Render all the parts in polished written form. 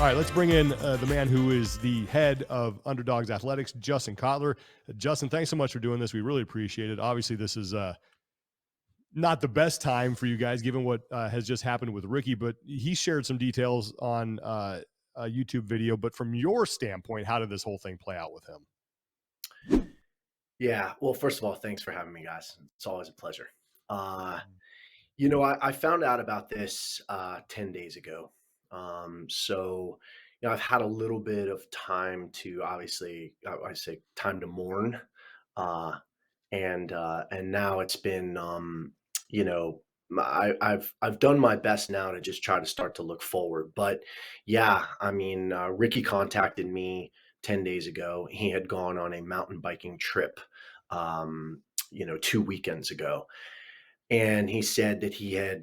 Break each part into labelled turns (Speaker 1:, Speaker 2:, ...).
Speaker 1: All right, let's bring in the man who is the head of Underdogs Athletics, Justin Cotler. Justin, thanks so much for doing this. We really appreciate it. Obviously, this is not the best time for you guys, given what has just happened with Ricky, but he shared some details on a YouTube video. But from your standpoint, how did this whole thing play out with him?
Speaker 2: Yeah. Well, first of all, thanks for having me, guys. It's always a pleasure. Uh, I found out about this 10 days ago. I've had a little bit of time to obviously, I say time to mourn. Uh, and now it's been, you know, I've done my best now to just try to start to look forward. But yeah, I mean, Ricky contacted me 10 days ago. He had gone on a mountain biking trip, um, 2 weekends ago, and he said that he had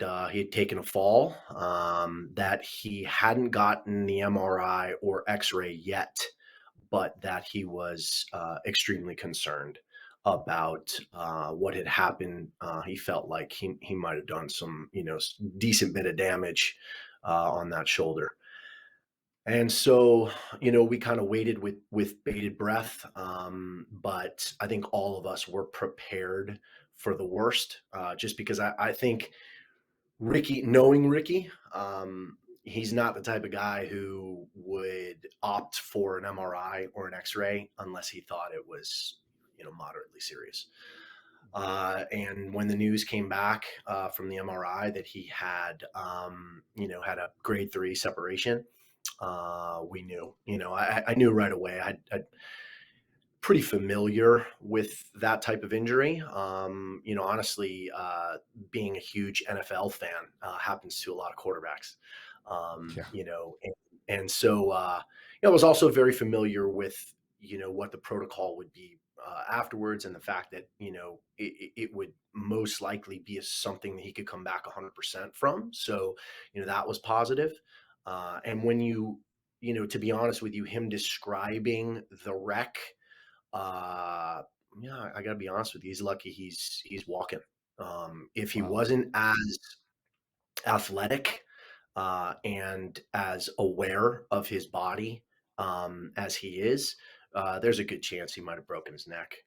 Speaker 2: taken a fall, that he hadn't gotten the MRI or X-ray yet, but that he was extremely concerned about what had happened. He felt like he might have done some, decent bit of damage on that shoulder. And so, we kind of waited with bated breath, but I think all of us were prepared for the worst, just because I think knowing Ricky, he's not the type of guy who would opt for an MRI or an X-ray unless he thought it was, moderately serious. And when the news came back from the MRI that he had, had a grade 3 separation, we knew. I knew right away. I pretty familiar with that type of injury. Honestly, being a huge NFL fan happens to a lot of quarterbacks.
Speaker 1: Yeah.
Speaker 2: I was also very familiar with what the protocol would be afterwards, and the fact that it would most likely be something that he could come back 100% from. So that was positive. And when to be honest with you, him describing the wreck, uh, yeah, I gotta be honest with you, he's lucky he's walking. If he
Speaker 1: Wow.
Speaker 2: wasn't as athletic, and as aware of his body, as he is, there's a good chance he might have broken his neck,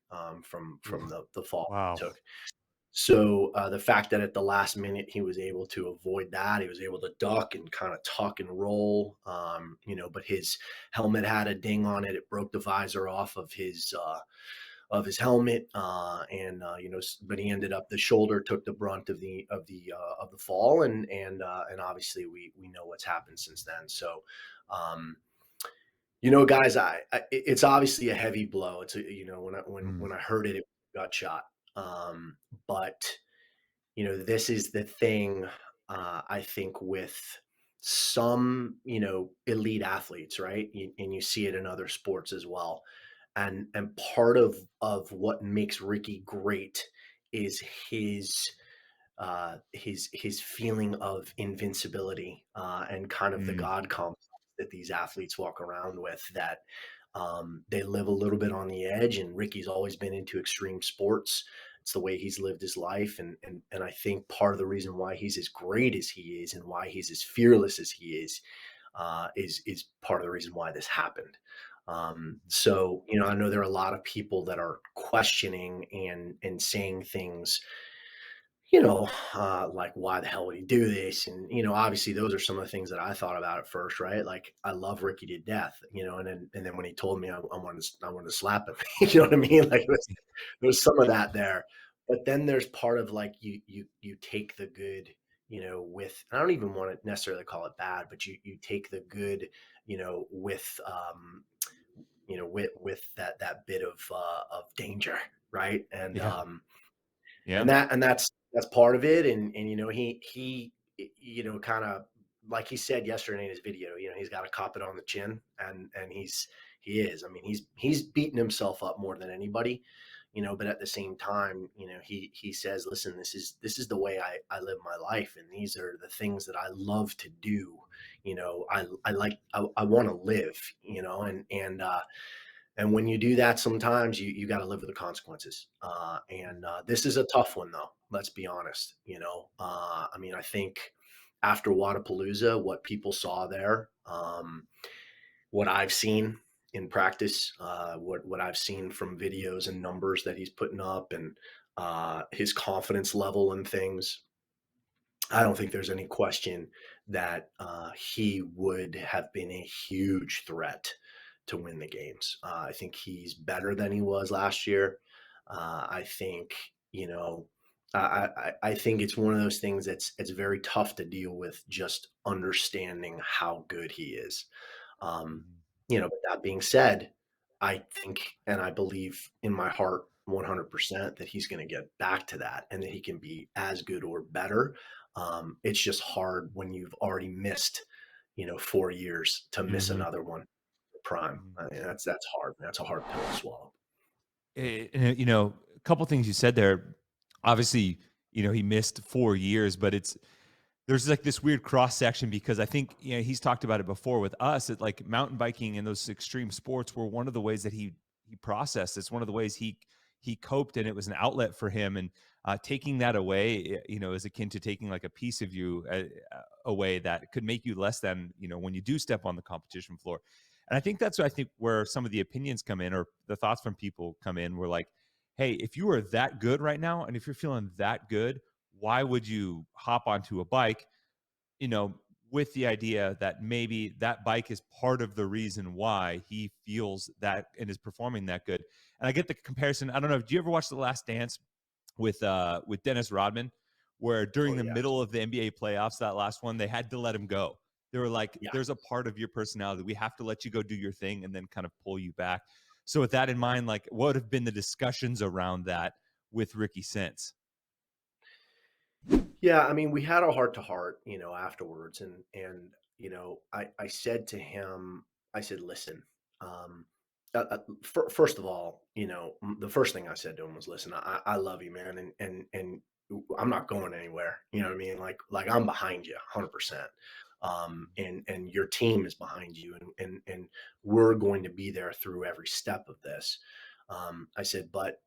Speaker 2: from
Speaker 1: Oof.
Speaker 2: the fall he
Speaker 1: Wow.
Speaker 2: took. So, the fact that at the last minute he was able to avoid that, he was able to duck and kinda tuck and roll, but his helmet had a ding on it. It broke the visor off of his helmet, but he ended up, the shoulder took the brunt of the fall, and obviously we know what's happened since then. So, um, guys, it's obviously a heavy blow. It's
Speaker 1: Mm.
Speaker 2: when I heard it, got shot. But this is the thing, I think, with some, elite athletes, right? And you see it in other sports as well. And part of what makes Ricky great is his feeling of invincibility, and kind of the
Speaker 1: Mm.
Speaker 2: God complex that these athletes walk around with, that they live a little bit on the edge. And Ricky's always been into extreme sports. It's the way he's lived his life. And I think part of the reason why he's as great as he is, and why he's as fearless as he is part of the reason why this happened. So, I know there are a lot of people that are questioning and saying things, like, why the hell would he do this? And, obviously those are some of the things that I thought about at first, right? Like, I love Ricky to death, and then when he told me, I wanted to slap him, you know what I mean? Like, there's some of that there. But then there's part of, like, you take the good, with, I don't even want to necessarily call it bad, but you take the good, with that bit of danger, right? And
Speaker 1: Yeah.
Speaker 2: and
Speaker 1: Yeah.
Speaker 2: that and that's part of it. And he kind of, like he said yesterday in his video, he's got to cop it on the chin, and he is. I mean, he's beaten himself up more than anybody, but at the same time, he says, listen, this is the way I live my life, and these are the things that I love to do. I want to live, and when you do that, sometimes you got to live with the consequences. And this is a tough one, though. Let's be honest. I mean, I think after Wadapalooza, what people saw there, what I've seen in practice, what I've seen from videos and numbers that he's putting up, and his confidence level and things, I don't think there's any question that he would have been a huge threat to win the games. I think he's better than he was last year. I think you know, I think it's one of those things that's it's very tough to deal with just understanding how good he is. Um,
Speaker 1: Mhm.
Speaker 2: but that being said, I think and I believe in my heart 100% that he's going to get back to that and that he can be as good or better. It's just hard when you've already missed, 4 years to miss
Speaker 1: Mhm.
Speaker 2: another one. Prime.
Speaker 1: Mhm.
Speaker 2: I mean, that's hard. That's a hard pill to swallow.
Speaker 3: A couple things you said there. Obviously, he missed 4 years, but there's like this weird cross section because I think he's talked about it before with us. That like mountain biking and those extreme sports were one of the ways that he processed. It's one of the ways he coped, and it was an outlet for him. And taking that away, is akin to taking like a piece of you away that could make you less than when you do step on the competition floor. And I think that's I think where some of the opinions come in, or the thoughts from people come in. We're like, hey, if you are that good right now, and if you're feeling that good, why would you hop onto a bike, you know, with the idea that maybe that bike is part of the reason why he feels that and is performing that good. And I get the comparison. I don't know. Do you ever watch The Last Dance with Dennis Rodman, where during
Speaker 2: Oh
Speaker 3: the
Speaker 2: yes,
Speaker 3: middle of the NBA playoffs, that last one, they had to let him go. They were like,
Speaker 2: yeah,
Speaker 3: there's a part of your personality. We have to let you go do your thing and then kind of pull you back. So with that in mind, like what would have been the discussions around that with Ricky since?
Speaker 2: yeah. I mean, we had a heart to heart, afterwards, and I said to him, I said, listen, first of all, the first thing I said to him was, listen, I love you, man, and I'm not going anywhere. You know what I mean? Like I'm behind you, 100%. And your team is behind you, and we're going to be there through every step of this. I said, but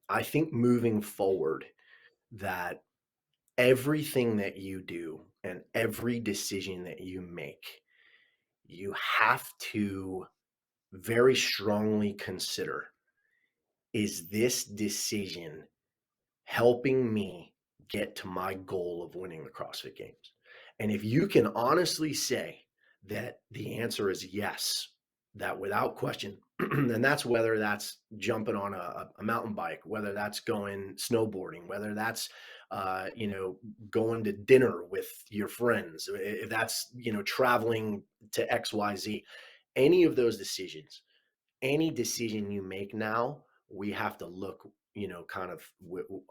Speaker 2: I think moving forward that everything that you do and every decision that you make, you have to very strongly consider, is this decision helping me get to my goal of winning the CrossFit Games? And if you can honestly say that the answer is yes, that without question, and that's whether that's jumping on a mountain bike, whether that's going snowboarding, whether that's going to dinner with your friends, if that's traveling to XYZ, any of those decisions, any decision you make now, we have to look, kind of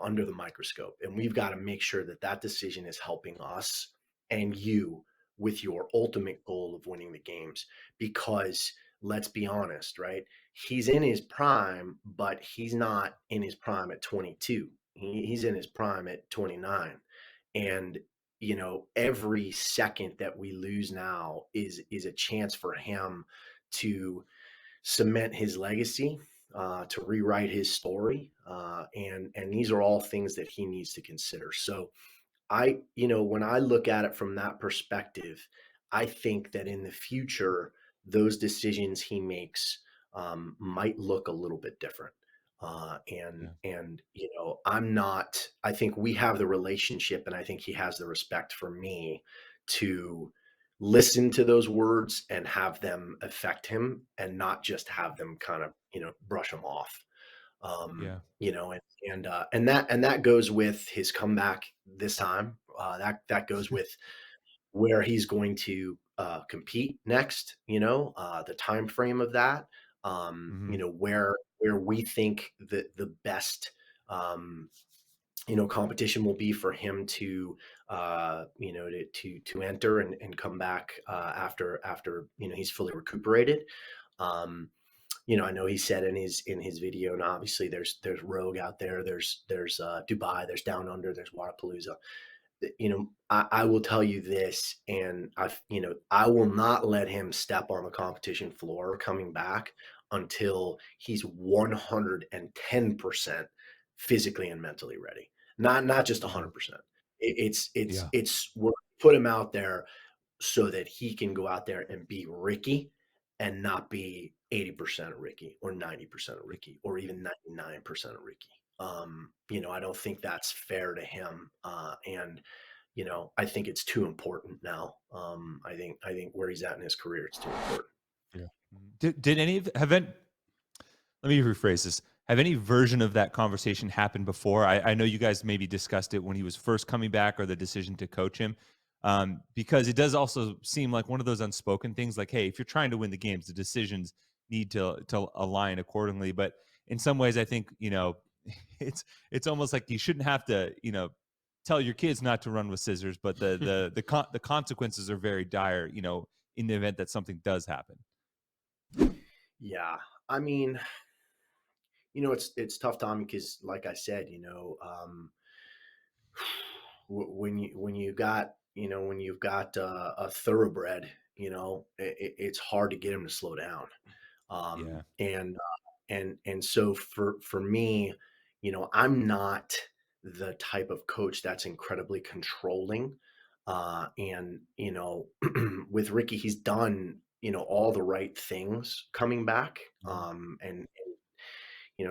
Speaker 2: under the microscope, and we've got to make sure that that decision is helping us and you with your ultimate goal of winning the games. Because let's be honest, right? He's in his prime, but he's not in his prime at 22. He's in his prime at 29, and every second that we lose now is a chance for him to cement his legacy, to rewrite his story, and these are all things that he needs to consider. So when I look at it from that perspective, I think that in the future, those decisions he makes might look a little bit different. And
Speaker 3: Yeah.
Speaker 2: and I'm not. I think we have the relationship, and I think he has the respect for me to listen to those words and have them affect him, and not just have them kind of brush him off.
Speaker 3: Yeah.
Speaker 2: And that goes with his comeback this time. That goes with where he's going to compete next. The time frame of that.
Speaker 3: Hmm.
Speaker 2: Where we think that the best competition will be for him to to enter and come back after he's fully recuperated. Um, I know he said in his video, and obviously there's Rogue out there, there's Dubai, there's Down Under, there's Wadapalooza. I will tell you this, and I will not let him step on the competition floor coming back until he's 110% physically and mentally ready. Not just
Speaker 3: Hmm.
Speaker 2: 100%. It's
Speaker 3: Yeah.
Speaker 2: it's we're put him out there so that he can go out there and be Ricky and not be 80% of Ricky or 90% of Ricky or even 99% of Ricky. I don't think that's fair to him. And I think it's too important now. I think where he's at in his career, it's too important.
Speaker 1: Yeah.
Speaker 3: Did any of have any, let me rephrase this. Have any version of that conversation happened before? I know you guys maybe discussed it when he was first coming back or the decision to coach him. Because it does also seem like one of those unspoken things like, hey, if you're trying to win the games, the decisions need to align accordingly. But in some ways, I think, it's almost like you shouldn't have to, tell your kids not to run with scissors, but the consequences are very dire, in the event that something does happen.
Speaker 2: Yeah. I mean, it's tough, Tommy, because like I said, when you've got a thoroughbred, it's hard to get him to slow down.
Speaker 3: Yeah.
Speaker 2: And so for me, I'm not the type of coach that's incredibly controlling. And with Ricky, he's done all the right things coming back.
Speaker 3: Mhm.
Speaker 2: And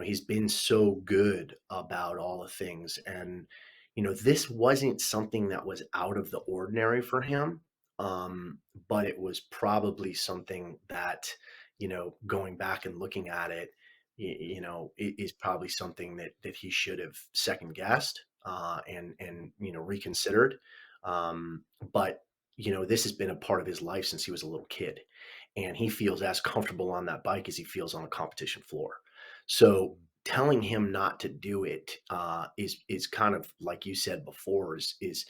Speaker 2: he's been so good about all the things. And, this wasn't something that was out of the ordinary for him. But it was probably something that, going back and looking at it, is probably something that he should have second guessed and reconsidered. But this has been a part of his life since he was a little kid, and he feels as comfortable on that bike as he feels on a competition floor. So telling him not to do it is kind of like you said before is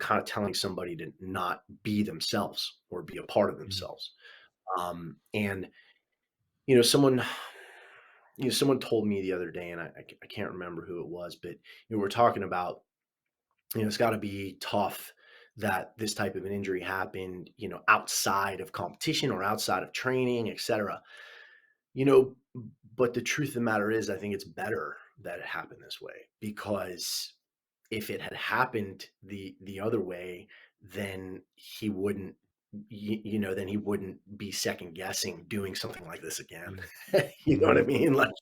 Speaker 2: kind of telling somebody to not be themselves or be a part of
Speaker 3: Mhm.
Speaker 2: themselves. And you know someone someone told me the other day, and I can't remember who it was, but we're talking about it's got to be tough that this type of an injury happened outside of competition or outside of training, etc. You know, but the truth of the matter is, I think it's better that it happened this way, because if it had happened the other way, then he wouldn't, then he wouldn't be second guessing doing something like this again.
Speaker 3: Mhm.
Speaker 2: You know what I
Speaker 3: Mhm.
Speaker 2: mean? Like,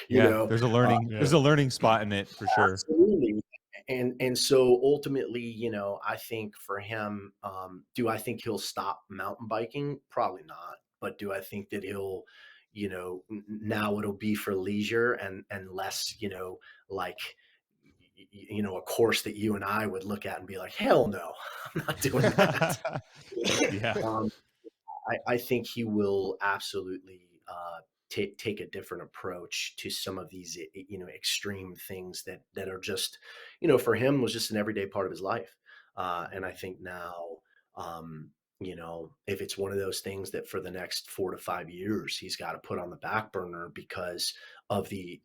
Speaker 2: you
Speaker 3: Yeah,
Speaker 2: know,
Speaker 3: there's a
Speaker 2: uh,
Speaker 3: learning spot in it for sure.
Speaker 2: absolutely. And so ultimately, I think for him, do I think he'll stop mountain biking? Probably not. But do I think that he'll, now it'll be for leisure and less, like, a course that you and I would look at and be like, hell no, I'm not doing that.
Speaker 3: Yeah.
Speaker 2: um, I think he will absolutely take a different approach to some of these, extreme things that are just, for him was just an everyday part of his life. And I think now, if it's one of those things that for the next 4 to 5 years he's got to put on the back burner because of the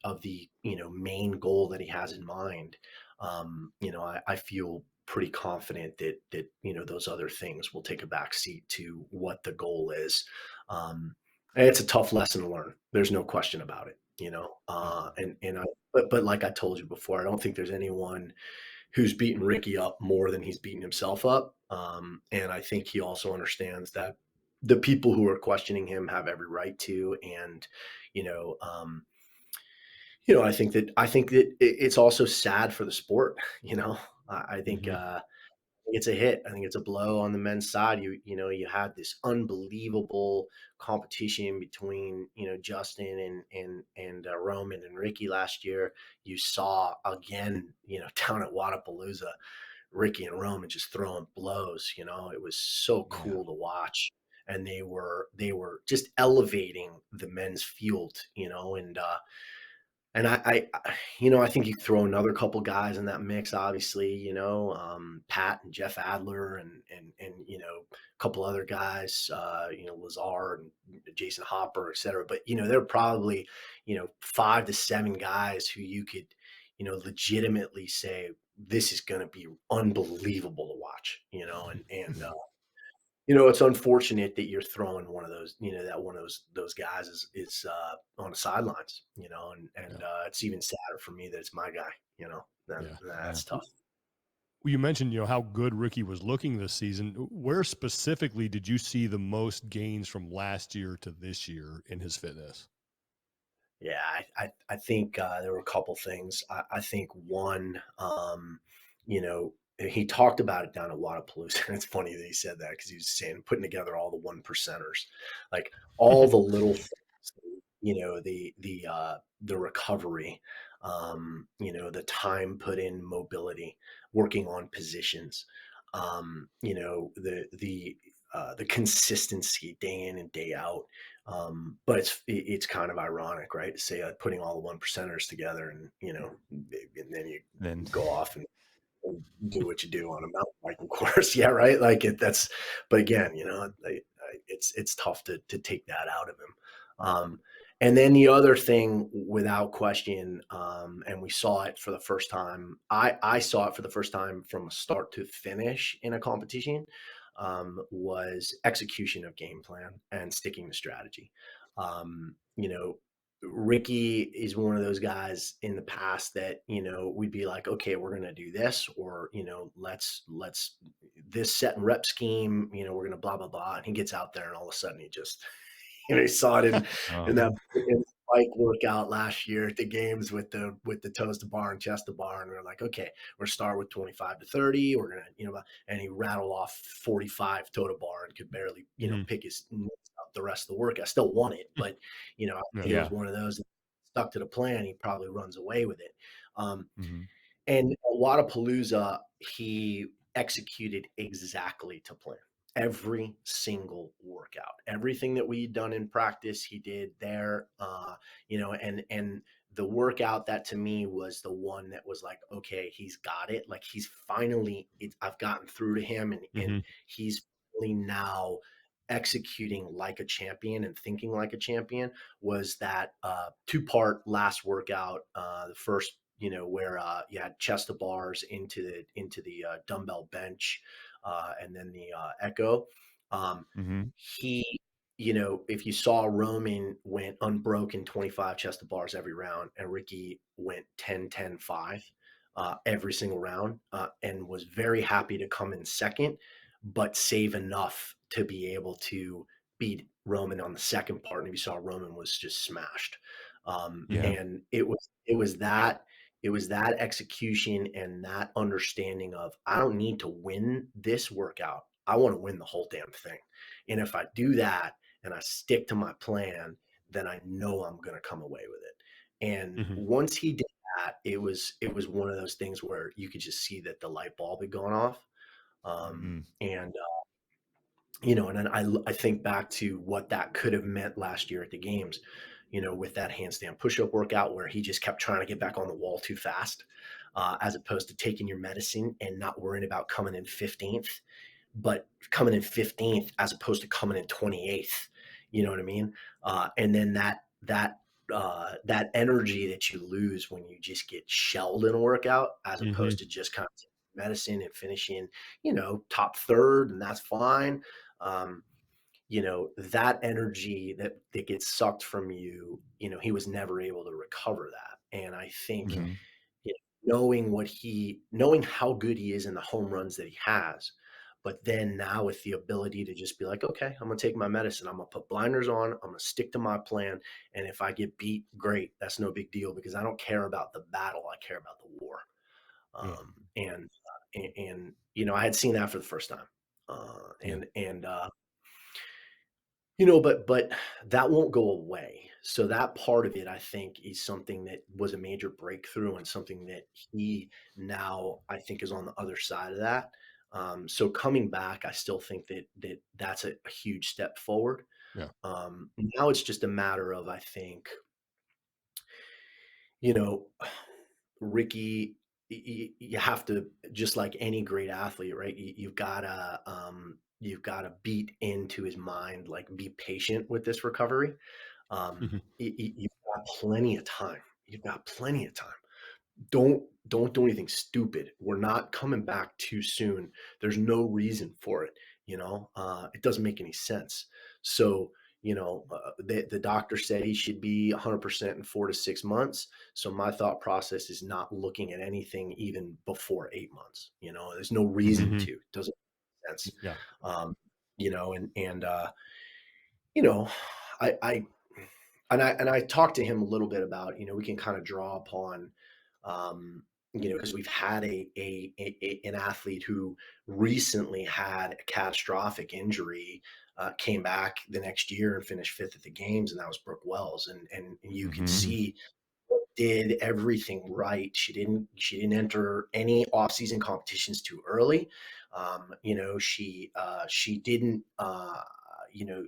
Speaker 2: main goal that he has in mind, I feel pretty confident that those other things will take a back seat to what the goal is. And it's a tough lesson to learn. There's no question about it.
Speaker 3: Yeah.
Speaker 2: But like I told you before, I don't think there's anyone who's beaten Ricky up more than he's beaten himself up. And I think he also understands that the people who are questioning him have every right to. And you know, um, I think that it's also sad for the sport. I think
Speaker 3: Mhm.
Speaker 2: it's a hit. I think it's a blow on the men's side. You had this unbelievable competition between Justin and Roman and Ricky last year. You saw again, down at Wadapalooza, Ricky and Roman just throwing blows. It was so
Speaker 3: Yeah.
Speaker 2: cool to watch, and they were just elevating the men's field. And I think you throw another couple guys in that mix, obviously, Pat and Jeff Adler and a couple other guys, Lazar and Jason Hopper, et cetera. But there are probably 5 to 7 guys who you could legitimately say this is going to be unbelievable to watch, and it's unfortunate that you're throwing one of those, that one of those guys is on the sidelines, and
Speaker 1: Yeah.
Speaker 2: it's even sadder for me that it's my guy,
Speaker 1: Yeah.
Speaker 2: then
Speaker 3: Yeah.
Speaker 2: that's tough.
Speaker 1: You mentioned, how good Ricky was looking this season. Where specifically did you see the most gains from last year to this year in his fitness?
Speaker 2: Yeah, I think there were a couple things. I think one, he talked about it down at Wadapalooza. And it's funny that he said that because he was saying putting together all the one percenters, like all the little things, the recovery, the time put in mobility, working on positions, the consistency day in and day out. But it's kind of ironic, right? To say putting all the one percenters together, and and then you
Speaker 3: Then
Speaker 2: go off and do what you do on a mountain biking course. Yeah, right. Like that's. But again, it's tough to take that out of him. And then the other thing, without question, and we saw it for the first time. I saw it for the first time from start to finish in a competition. Was execution of game plan and sticking to strategy. Um, you know, Ricky is one of those guys in the past that, we'd be like, okay, we're going to do this, or, let's this set and rep scheme, we're going to blah, blah, blah. And he gets out there and all of a sudden he just, you saw it in
Speaker 3: oh,
Speaker 2: that in bike workout last year at the games with the toes to bar and chest to bar. And we're like, okay, we're start with 25 to 30. We're going to, and he rattled off 45 toe to bar and could barely,
Speaker 1: Mhm.
Speaker 2: pick his up the rest of the work. I still won it, but I think
Speaker 1: Yeah.
Speaker 2: it
Speaker 3: yeah.
Speaker 2: was one of those that stuck to the plan. He probably runs away with it. Um,
Speaker 3: Hmm.
Speaker 2: and at Wadapalooza, he executed exactly to plan. Every single workout, everything that we'd done in practice, he did there. And the workout that to me was the one that was like, okay, he's got it. Like he's finally, I've gotten through to him, and
Speaker 1: Mhm.
Speaker 2: he's really now executing like a champion and thinking like a champion. Was that two-part last workout? The first, where you had chest to bars into the dumbbell bench, and then the echo. Um,
Speaker 3: Hmm.
Speaker 2: he, if you saw Roman went unbroken 25 chest to bars every round, and Ricky went 10, 10, 5 every single round, and was very happy to come in second, but save enough to be able to beat Roman on the second part. And if you saw, Roman was just smashed.
Speaker 3: Yeah.
Speaker 2: And it was that execution and that understanding of, I don't need to win this workout. I want to win the whole damn thing. And if I do that and I stick to my plan, then I know I'm going to come away with it. And
Speaker 1: Mhm.
Speaker 2: once he did that, it was one of those things where you could just see that the light bulb had gone off.
Speaker 3: Hmm.
Speaker 2: And and then I think back to what that could have meant last year at the games, with that handstand push-up workout where he just kept trying to get back on the wall too fast, as opposed to taking your medicine and not worrying about coming in 15th, but coming in 15th as opposed to coming in 28th. You know what I mean? And then that energy that you lose when you just get shelled in a workout, as
Speaker 1: Mhm.
Speaker 2: opposed to just kind of taking medicine and finishing, top third, and that's fine. Um, that energy that gets sucked from you, he was never able to recover that. And I think,
Speaker 1: Yeah.
Speaker 3: Hmm.
Speaker 2: knowing how good he is in the home runs that he has, but then now with the ability to just be like, okay, I'm gonna take my medicine, I'm gonna put blinders on, I'm gonna stick to my plan, and if I get beat, great, that's no big deal, because I don't care about the battle, I care about the war.
Speaker 1: Yeah.
Speaker 2: And I had seen that for the first time, uh,
Speaker 1: Yeah.
Speaker 2: and and but that won't go away. So that part of it, I think, is something that was a major breakthrough, and something that he now, I think, is on the other side of that. So coming back, I still think that's a huge step forward.
Speaker 1: Yeah.
Speaker 2: Now it's just a matter of, I think, you know, Ricky, you have to, just like any great athlete, right? You've gotta beat into his mind, like, be patient with this recovery.
Speaker 1: Mhm.
Speaker 2: You've got plenty of time. You've got plenty of time. Don't do anything stupid. We're not coming back too soon. There's no reason for it. It doesn't make any sense. So, the doctor said he should be 100% in 4 to 6 months. So my thought process is not looking at anything even before 8 months. There's no reason
Speaker 1: Hmm.
Speaker 2: to. It doesn't make sense.
Speaker 1: Yeah.
Speaker 2: Um, and you know, I and I talked to him a little bit about, we can kind of draw upon, because we've had an athlete who recently had a catastrophic injury, came back the next year and finished fifth at the games, and that was Brooke Wells, and you could
Speaker 3: Hmm.
Speaker 2: see did everything right. She didn't enter any off-season competitions too early. She didn't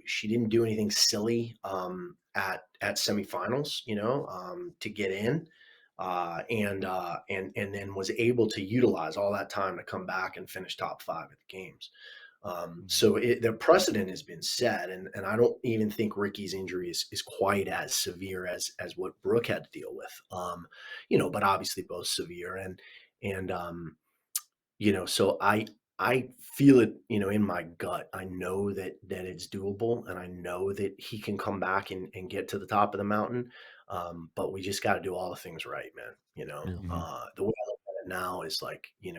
Speaker 2: she didn't do anything silly at semifinals, to get in. And then was able to utilize all that time to come back and finish top five at the games. So the precedent has been set, and I don't even think Ricky's injury is quite as severe as what Brooke had to deal with. But obviously both severe, and so I feel it, in my gut. I know that it's doable, and I know that he can come back and get to the top of the mountain. But we just got to do all the things right, man.
Speaker 1: Yeah.
Speaker 2: The way I look at it now is like, you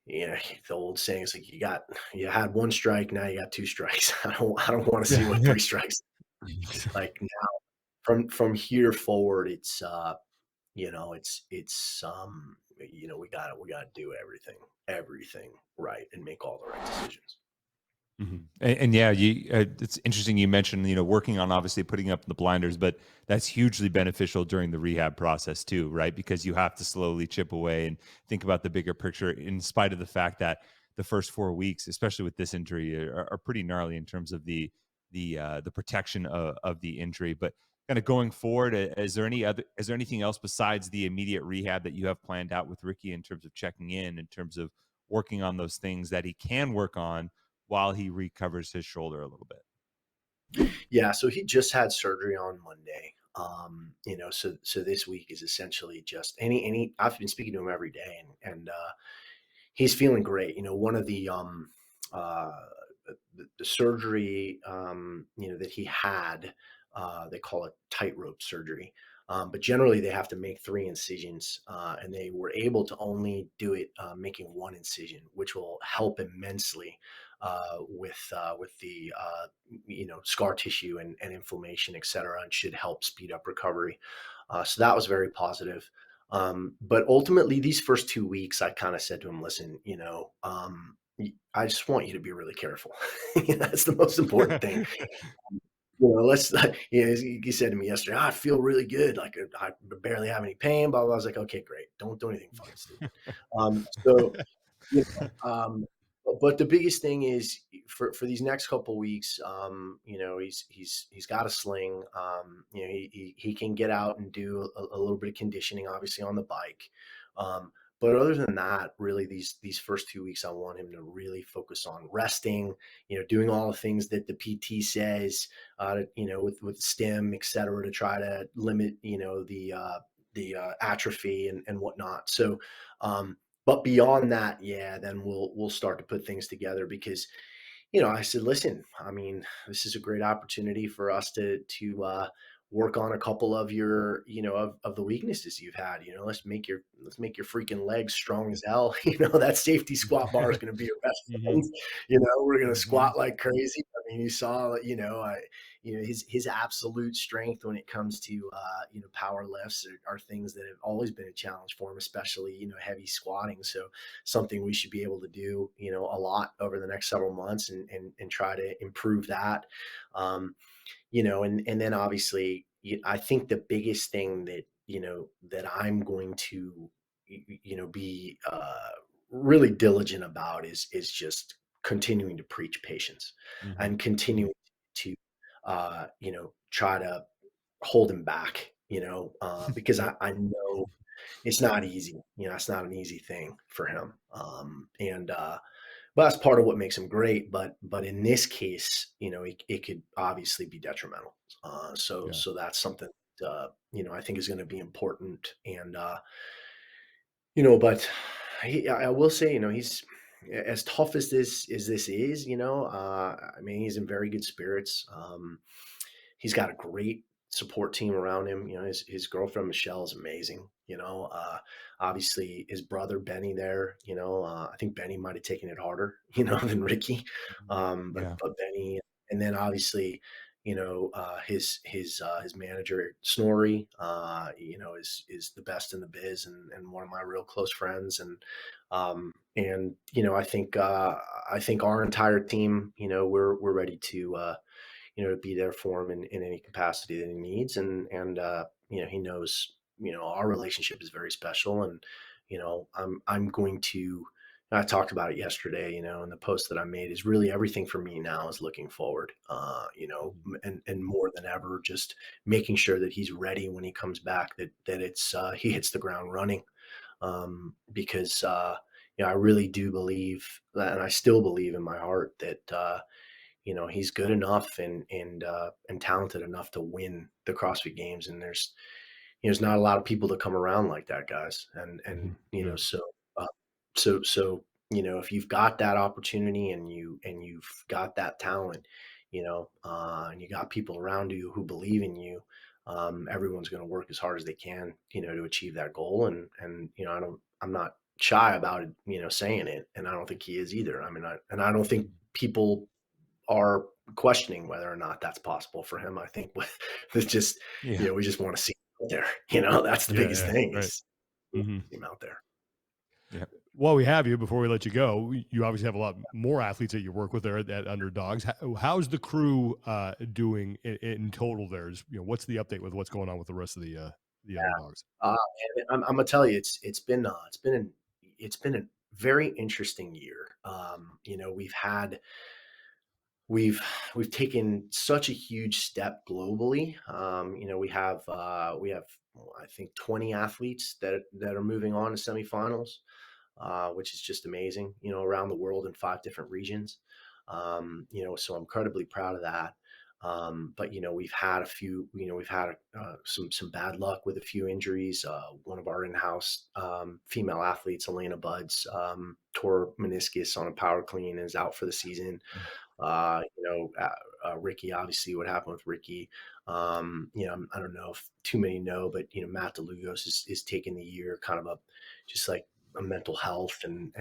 Speaker 2: yeah, the old saying is like you had one strike, now you got two strikes. I don't want to see what
Speaker 1: Yeah.
Speaker 2: three strikes like now. From here forward, we gotta do everything right and make all the right decisions.
Speaker 3: Mhm. And yeah, it's interesting you mentioned, working on obviously putting up the blinders, but that's hugely beneficial during the rehab process too, right? Because you have to slowly chip away and think about the bigger picture, in spite of the fact that the first 4 weeks, especially with this injury, are pretty gnarly in terms of the protection of the injury. But kind of going forward, is there anything else besides the immediate rehab that you have planned out with Ricky in terms of checking in terms of working on those things that he can work on while he recovers his shoulder a little bit?
Speaker 2: Yeah, so he just had surgery on Monday. So this week is essentially just any I've been speaking to him every day, and he's feeling great. One of uh, the surgery, that he had, they call it tightrope surgery. But generally, they have to make three incisions, and they were able to only do it making one incision, which will help immensely with the scar tissue and inflammation, et cetera, and should help speed up recovery. So that was very positive. But ultimately, these first 2 weeks, I kind of said to him, listen, I just want you to be really careful. That's the most important thing. Let's, he said to me yesterday, I feel really good. Like I barely have any pain, blah, blah. I was like, okay, great. Don't do anything fucking stupid. So, you but the biggest thing is for these next couple weeks, he's got a sling. He can get out and do a little bit of conditioning, obviously on the bike. Um, but other than that, really these first 2 weeks, I want him to really focus on resting, doing all the things that the PT says, with stem, et cetera, to try to limit, the atrophy and whatnot. So, but beyond that, yeah, then we'll start to put things together because, I said, listen, I mean, this is a great opportunity for us to work on a couple of your, of the weaknesses you've had. Let's make your freaking legs strong as hell. That safety squat bar is going to be your best
Speaker 1: Hmm.
Speaker 2: friend. We're going to
Speaker 1: Hmm.
Speaker 2: squat like crazy. I mean, you saw, his absolute strength when it comes to power lifts are things that have always been a challenge for him, especially heavy squatting. So something we should be able to do a lot over the next several months and try to improve that. And then obviously I think the biggest thing that I'm going to be really diligent about is just continuing to preach patience
Speaker 1: Hmm.
Speaker 2: and continuing to try to hold him back, because
Speaker 1: Yep.
Speaker 2: I know it's not easy. It's not an easy thing for him. And but that's part of what makes him great. But in this case, it could obviously be detrimental. So
Speaker 1: Yeah.
Speaker 2: so that's something I think is going to be important. And but I will say, as tough as this is, I mean, he's in very good spirits. He's got a great support team around him. His girlfriend Michelle is amazing. Obviously his brother Benny there. I think Benny might have taken it harder, than Ricky.
Speaker 3: Mhm. Yeah.
Speaker 2: But Benny, and then obviously, his manager Snorri, is the best in the biz and one of my real close friends. And I think our entire team, we're ready to be there for him in any capacity that he needs. And he knows, our relationship is very special. And, I'm going to, I talked about it yesterday, and the post that I made is really everything for me now is looking forward,
Speaker 3: Mhm.
Speaker 2: and more than ever, just making sure that he's ready when he comes back, that he hits the ground running. Because, I really do believe that, and I still believe in my heart that, he's good enough and talented enough to win the CrossFit Games. And there's not a lot of people that come around like that, guys. And
Speaker 1: Mhm. Yeah.
Speaker 2: uh, so if you've got that opportunity and you've got that talent, and you got people around you who believe in you, everyone's going to work as hard as they can, to achieve that goal. And I'm not shy about it, saying it, and I don't think he is either. I mean, I don't think
Speaker 3: Mhm.
Speaker 2: people are questioning whether or not that's possible for him. I think it's just,
Speaker 3: Yeah.
Speaker 2: we just want to see him out there. That's the
Speaker 1: Yeah.
Speaker 2: biggest
Speaker 1: Yeah.
Speaker 2: thing
Speaker 1: Right.
Speaker 2: is we want
Speaker 1: Hmm.
Speaker 2: to see him out there.
Speaker 3: Yeah.
Speaker 1: While we have you, before we let you go, you obviously have a lot more athletes that you work with there at Underdogs. How's the crew doing in total? There's, what's the update with what's going on with the rest of the Underdogs?
Speaker 2: And I'm gonna tell you, it's been a very interesting year. We've we've taken such a huge step globally. We have well, I think 20 athletes that are moving on to semifinals, which is just amazing. Around the world in 5 different regions. So I'm incredibly proud of that. But we've had some bad luck with a few injuries. One of our in-house female athletes, Elena Buds, tore meniscus on a power clean and is out for the season.
Speaker 3: Mm.
Speaker 2: Ricky, obviously, what happened with Ricky. I don't know if too many know, but Matt DeLugos is taking the year kind of just like a mental health and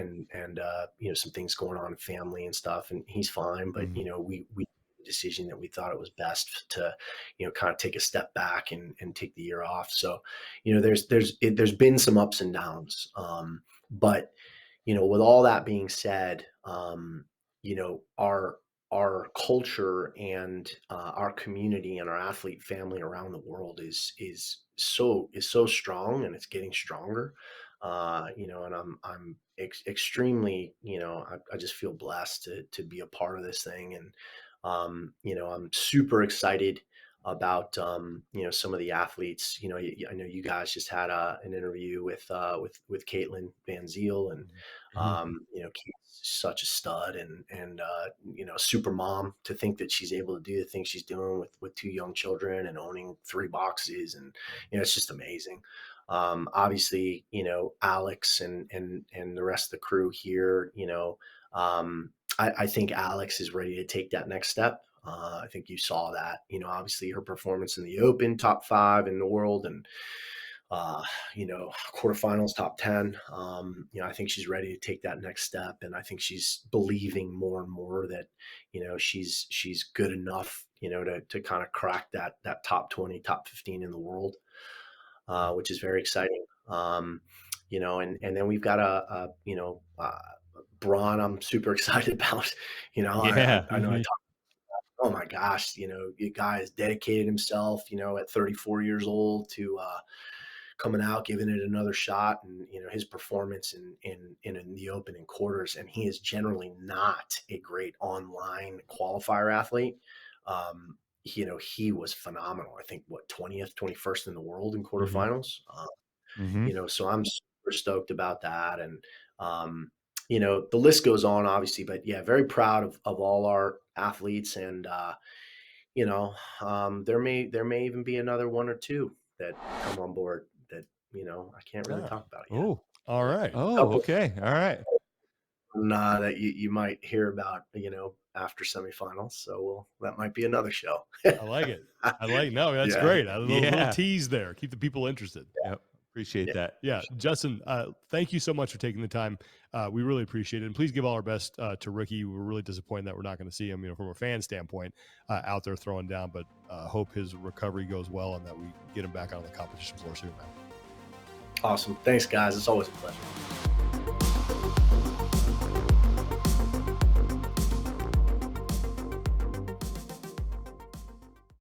Speaker 2: some things going on in family and stuff, and he's fine. But
Speaker 3: Mhm.
Speaker 2: we made a decision that we thought it was best to kind of take a step back and take the year off. So there's been some ups and downs, but with all that being said, our culture and our community and our athlete family around the world is so strong, and it's getting stronger. And I'm extremely, I just feel blessed to be a part of this thing. And I'm super excited about some of the athletes. I know you guys just had an interview with Caitlin Van Ziel. And
Speaker 3: Mhm.
Speaker 2: Kate's such a stud and super mom. To think that she's able to do the things she's doing with 2 young children and owning 3 boxes, and it's just amazing. Obviously, Alex and the rest of the crew here. I think Alex is ready to take that next step. I think you saw that. Obviously her performance in the Open, top 5 in the world, and uh, quarterfinals, top 10. I think she's ready to take that next step, and I think she's believing more and more that, she's good enough, to kind of crack that top 20, top 15 in the world, which is very exciting. And then we've got Braun. I'm super excited about.
Speaker 3: Yeah.
Speaker 2: I know I
Speaker 3: Mhm.
Speaker 2: talked. Oh my gosh, the guy has dedicated himself, at 34 years old to coming out, giving it another shot, and his performance in the opening quarters. And he is generally not a great online qualifier athlete. He was phenomenal. I think 20th, 21st in the world in
Speaker 3: Mhm.
Speaker 2: quarterfinals.
Speaker 3: Mhm.
Speaker 2: So I'm super stoked about that. And the list goes on, obviously, but yeah, very proud of all our athletes. And you know, there may even be another one or two that come on board that I can't really
Speaker 1: Ah,
Speaker 2: talk about yet.
Speaker 1: oh, all right.
Speaker 3: Oh,
Speaker 2: Couple
Speaker 3: okay. All right.
Speaker 2: one that you might hear about, after semifinals. So that might be another show.
Speaker 1: I like it. No, that's
Speaker 2: Yeah.
Speaker 1: great. A little
Speaker 3: Yeah.
Speaker 1: tease there. Keep the people interested.
Speaker 3: Yep. Appreciate
Speaker 2: Yeah.
Speaker 3: that.
Speaker 1: Yeah, Justin, thank you so much for taking the time. We really appreciate it, and please give all our best to Ricky. We're really disappointed that we're not going to see him, from a fan standpoint, out there throwing down. But hope his recovery goes well and that we get him back on the competition floor soon, man.
Speaker 2: Awesome. Thanks, guys. It's always a pleasure.